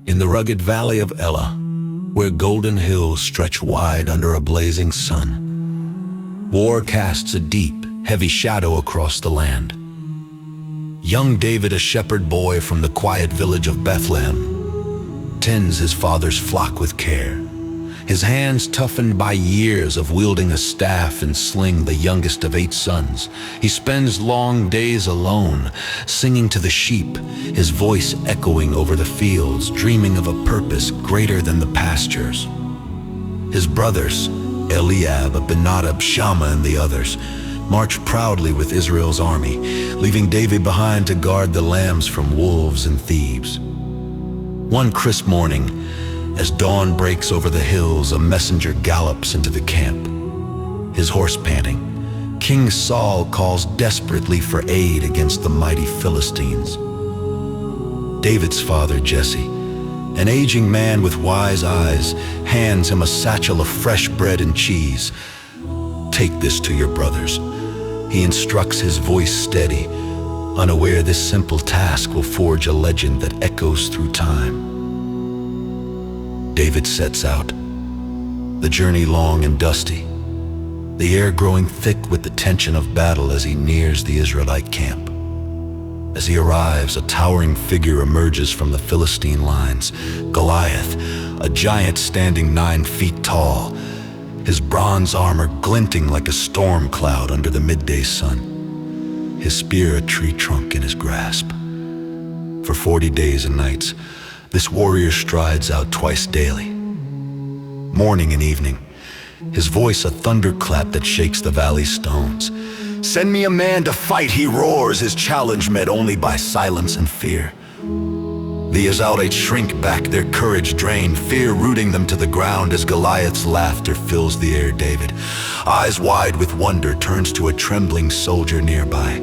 In the rugged valley of Elah, where golden hills stretch wide under a blazing sun, war casts a deep, heavy shadow across the land. Young David, a shepherd boy from the quiet village of Bethlehem, tends his father's flock with care. His hands toughened by years of wielding a staff and sling, the youngest of 8 sons. He spends long days alone, singing to the sheep, his voice echoing over the fields, dreaming of a purpose greater than the pastures. His brothers, Eliab, Abinadab, Shammah, and the others, march proudly with Israel's army, leaving David behind to guard the lambs from wolves and thieves. One crisp morning, as dawn breaks over the hills, a messenger gallops into the camp. His horse panting, King Saul calls desperately for aid against the mighty Philistines. David's father, Jesse, an aging man with wise eyes, hands him a satchel of fresh bread and cheese. "Take this to your brothers," he instructs, his voice steady, unaware this simple task will forge a legend that echoes through time. David sets out, the journey long and dusty, the air growing thick with the tension of battle as he nears the Israelite camp. As he arrives, a towering figure emerges from the Philistine lines, Goliath, a giant standing 9 feet tall, his bronze armor glinting like a storm cloud under the midday sun, his spear a tree trunk in his grasp. For 40 days and nights, this warrior strides out twice daily, morning and evening, his voice a thunderclap that shakes the valley's stones. "Send me a man to fight," he roars, his challenge met only by silence and fear. The Israelites shrink back, their courage drained, fear rooting them to the ground as Goliath's laughter fills the air. David, eyes wide with wonder, turns to a trembling soldier nearby.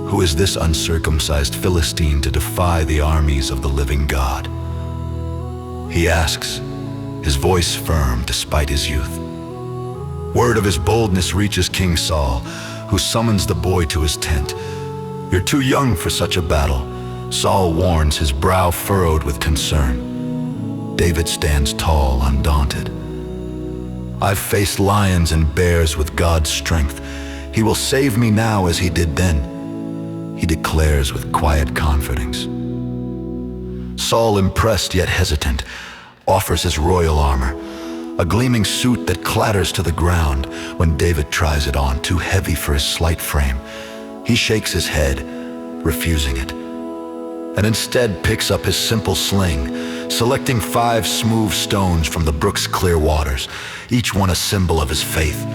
Who is this uncircumcised Philistine to defy the armies of the living God? He asks, his voice firm despite his youth. Word of his boldness reaches King Saul, who summons the boy to his tent. "You're too young for such a battle," Saul warns, his brow furrowed with concern. David stands tall, undaunted. "I've faced lions and bears with God's strength. He will save me now as he did then," he declares with quiet confidence. Saul, impressed yet hesitant, offers his royal armor, a gleaming suit that clatters to the ground when David tries it on, too heavy for his slight frame. He shakes his head, refusing it, and instead picks up his simple sling, selecting 5 smooth stones from the brook's clear waters, each one a symbol of his faith.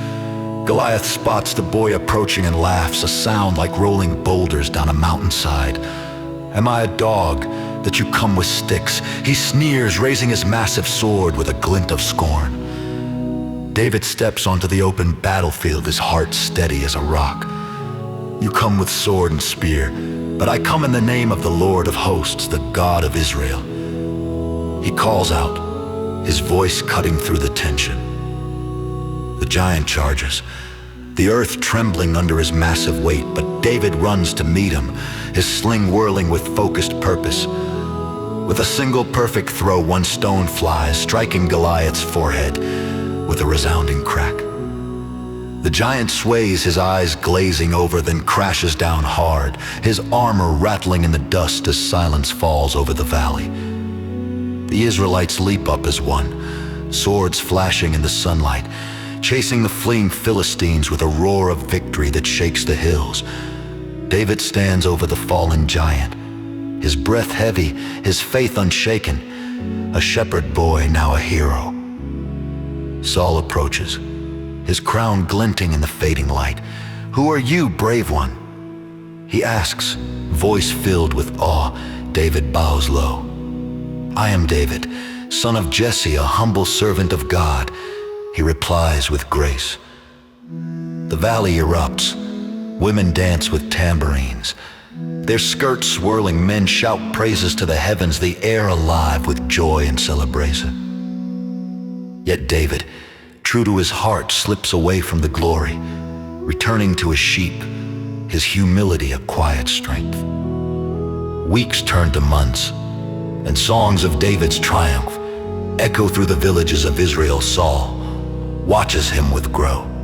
Goliath spots the boy approaching and laughs, a sound like rolling boulders down a mountainside. "Am I a dog that you come with sticks?" he sneers, raising his massive sword with a glint of scorn. David steps onto the open battlefield, his heart steady as a rock. "You come with sword and spear, but I come in the name of the Lord of hosts, the God of Israel." He calls out, his voice cutting through the tension. The giant charges, the earth trembling under his massive weight, but David runs to meet him, his sling whirling with focused purpose. With a single perfect throw, 1 stone flies, striking Goliath's forehead with a resounding crack. The giant sways, his eyes glazing over, then crashes down hard, his armor rattling in the dust as silence falls over the valley. The Israelites leap up as one, swords flashing in the sunlight, chasing the fleeing Philistines with a roar of victory that shakes the hills. David stands over the fallen giant, his breath heavy, his faith unshaken, a shepherd boy, now a hero. Saul approaches, his crown glinting in the fading light. "Who are you, brave one?" he asks, voice filled with awe. David bows low. "I am David, son of Jesse, a humble servant of God," he replies with grace. The valley erupts. Women dance with tambourines, their skirts swirling. Men shout praises to the heavens, the air alive with joy and celebration. Yet David, true to his heart, slips away from the glory, returning to his sheep, his humility a quiet strength. Weeks turn to months, and songs of David's triumph echo through the villages of Israel. Saul watches him with grow.